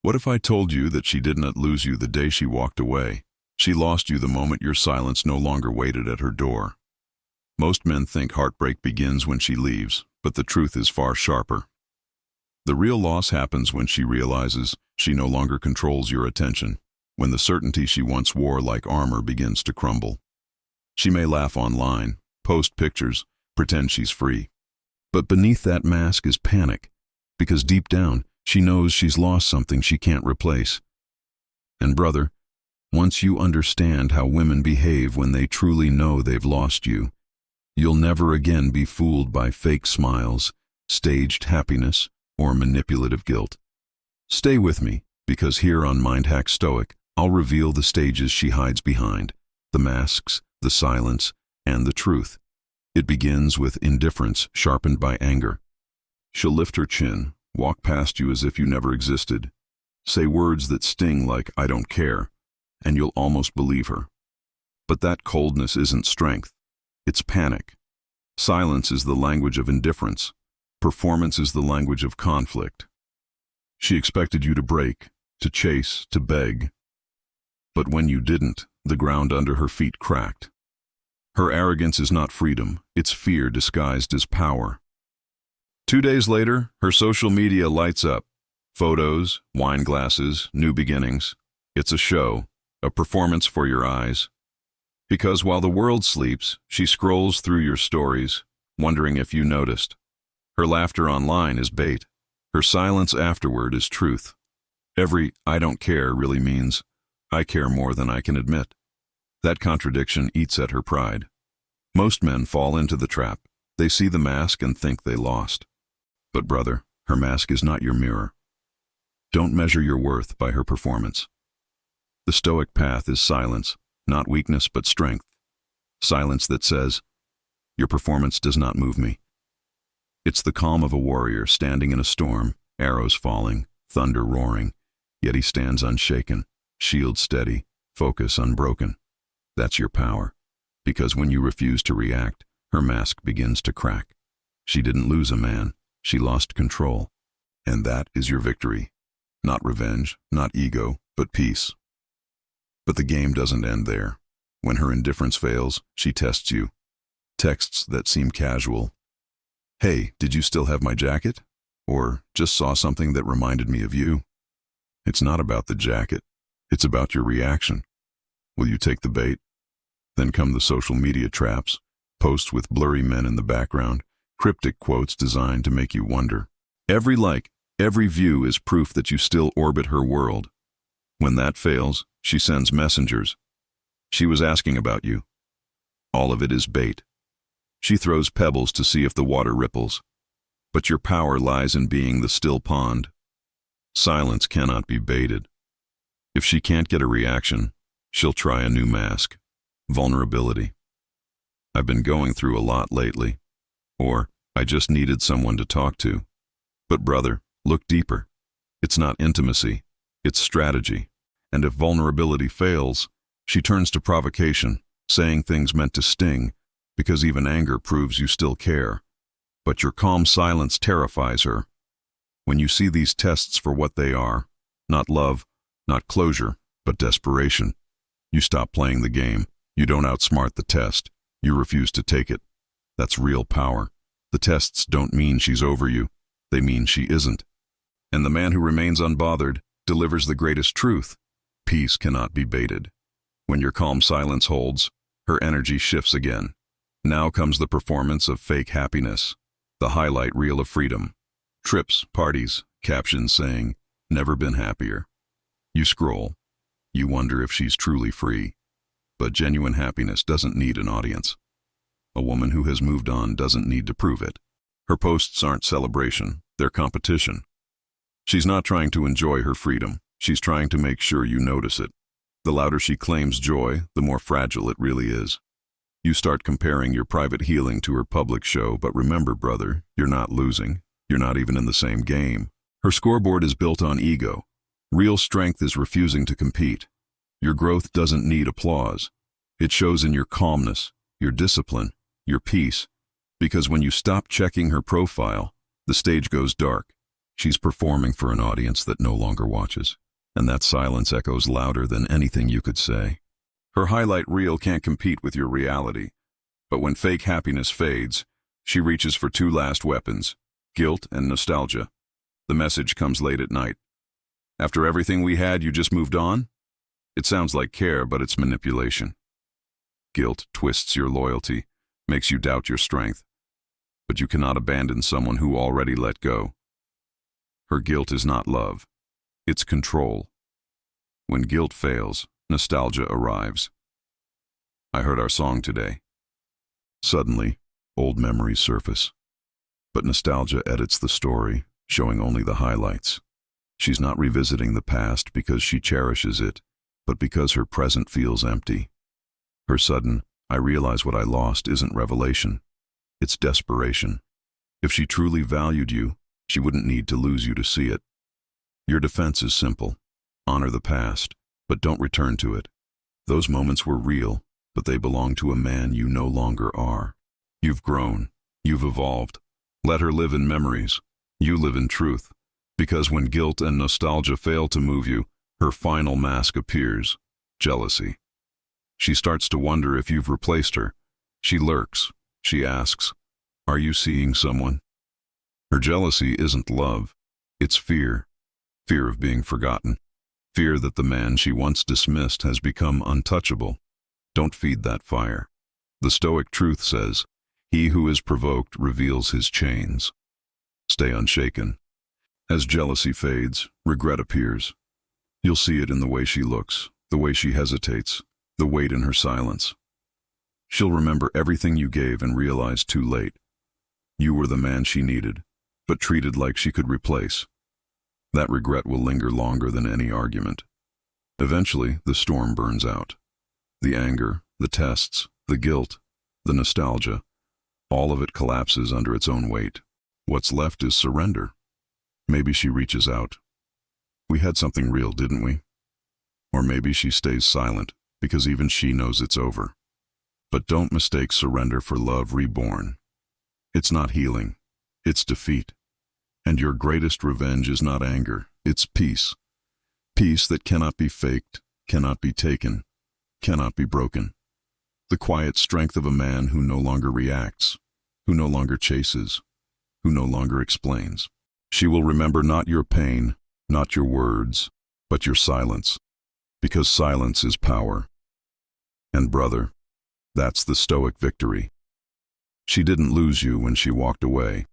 What if I told you that she did not lose you the day she walked away? She lost you the moment your silence no longer waited at her door. Most men think heartbreak begins when she leaves, but the truth is far sharper. The real loss happens when she realizes she no longer controls your attention, when the certainty she once wore like armor begins to crumble. She may laugh online, post pictures, pretend she's free. But beneath that mask is panic, because deep down, she knows she's lost something she can't replace. And brother, once you understand how women behave when they truly know they've lost you, you'll never again be fooled by fake smiles, staged happiness, or manipulative guilt. Stay with me, because here on Mind Hack Stoic, I'll reveal the stages she hides behind, the masks, the silence, and the truth. It begins with indifference sharpened by anger. She'll lift her chin, walk past you as if you never existed, say words that sting like "I don't care," and you'll almost believe her. But that coldness isn't strength, it's panic. Silence is the language of indifference. Performance is the language of conflict. She expected you to break, to chase, to beg. But when you didn't, the ground under her feet cracked. Her arrogance is not freedom, it's fear disguised as power. 2 days later, her social media lights up. Photos, wine glasses, new beginnings. It's a show, a performance for your eyes. Because while the world sleeps, she scrolls through your stories, wondering if you noticed. Her laughter online is bait. Her silence afterward is truth. Every "I don't care" really means, "I care more than I can admit." That contradiction eats at her pride. Most men fall into the trap. They see the mask and think they lost. But brother, her mask is not your mirror. Don't measure your worth by her performance. The Stoic path is silence, not weakness but strength. Silence that says, "Your performance does not move me." It's the calm of a warrior standing in a storm, arrows falling, thunder roaring, yet he stands unshaken, shield steady, focus unbroken. That's your power, because when you refuse to react, her mask begins to crack. She didn't lose a man, she lost control. And that is your victory. Not revenge, not ego, but peace. But the game doesn't end there. When her indifference fails, she tests you. Texts that seem casual. "Hey, did you still have my jacket?" Or "Just saw something that reminded me of you." It's not about the jacket. It's about your reaction. Will you take the bait? Then come the social media traps, posts with blurry men in the background, cryptic quotes designed to make you wonder. Every like, every view is proof that you still orbit her world. When that fails, she sends messengers. "She was asking about you." All of it is bait. She throws pebbles to see if the water ripples. But your power lies in being the still pond. Silence cannot be baited. If she can't get a reaction, she'll try a new mask. Vulnerability. "I've been going through a lot lately." Or, "I just needed someone to talk to." But brother, look deeper. It's not intimacy, it's strategy. And if vulnerability fails, she turns to provocation, saying things meant to sting, because even anger proves you still care. But your calm silence terrifies her. When you see these tests for what they are, not love, not closure, but desperation, you stop playing the game. You don't outsmart the test. You refuse to take it. That's real power. The tests don't mean she's over you. They mean she isn't. And the man who remains unbothered delivers the greatest truth. Peace cannot be baited. When your calm silence holds, her energy shifts again. Now comes the performance of fake happiness, the highlight reel of freedom. Trips, parties, captions saying, "Never been happier." You scroll. You wonder if she's truly free. But genuine happiness doesn't need an audience. A woman who has moved on doesn't need to prove it. Her posts aren't celebration, they're competition. She's not trying to enjoy her freedom. She's trying to make sure you notice it. The louder she claims joy, the more fragile it really is. You start comparing your private healing to her public show, but remember, brother, you're not losing. You're not even in the same game. Her scoreboard is built on ego. Real strength is refusing to compete. Your growth doesn't need applause. It shows in your calmness, your discipline, your peace. Because when you stop checking her profile, the stage goes dark. She's performing for an audience that no longer watches, and that silence echoes louder than anything you could say. Her highlight reel can't compete with your reality, but when fake happiness fades, she reaches for two last weapons, guilt and nostalgia. The message comes late at night. After everything we had, you just moved on? It sounds like care, but it's manipulation. Guilt twists your loyalty, makes you doubt your strength. But you cannot abandon someone who already let go. Her guilt is not love. It's control. When guilt fails, nostalgia arrives. I heard our song today. Suddenly, old memories surface. But nostalgia edits the story, showing only the highlights. She's not revisiting the past because she cherishes it, but because her present feels empty. Her sudden, I realize what I lost isn't revelation. It's desperation. If she truly valued you, she wouldn't need to lose you to see it. Your defense is simple. Honor the past, but don't return to it. Those moments were real, but they belong to a man you no longer are. You've grown. You've evolved. Let her live in memories. You live in truth. Because when guilt and nostalgia fail to move you, her final mask appears: jealousy. She starts to wonder if you've replaced her. She lurks. She asks, "Are you seeing someone?" Her jealousy isn't love. It's fear. Fear of being forgotten. Fear that the man she once dismissed has become untouchable. Don't feed that fire. The Stoic truth says, "He who is provoked reveals his chains." Stay unshaken. As jealousy fades, regret appears. You'll see it in the way she looks, the way she hesitates, the weight in her silence. She'll remember everything you gave and realize too late. You were the man she needed, but treated like she could replace. That regret will linger longer than any argument. Eventually, the storm burns out. The anger, the tests, the guilt, the nostalgia, all of it collapses under its own weight. What's left is surrender. Maybe she reaches out. We had something real, didn't we? Or maybe she stays silent, because even she knows it's over. But don't mistake surrender for love reborn. It's not healing, it's defeat. And your greatest revenge is not anger, it's peace. Peace that cannot be faked, cannot be taken, cannot be broken. The quiet strength of a man who no longer reacts, who no longer chases, who no longer explains. She will remember not your pain, not your words, but your silence, because silence is power. And brother, that's the Stoic victory. She didn't lose you when she walked away.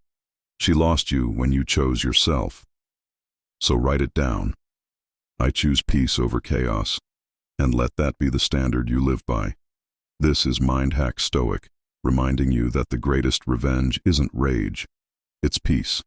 She lost you when you chose yourself. So write it down. I choose peace over chaos, and let that be the standard you live by. This is Mind Hack Stoic, reminding you that the greatest revenge isn't rage, it's peace.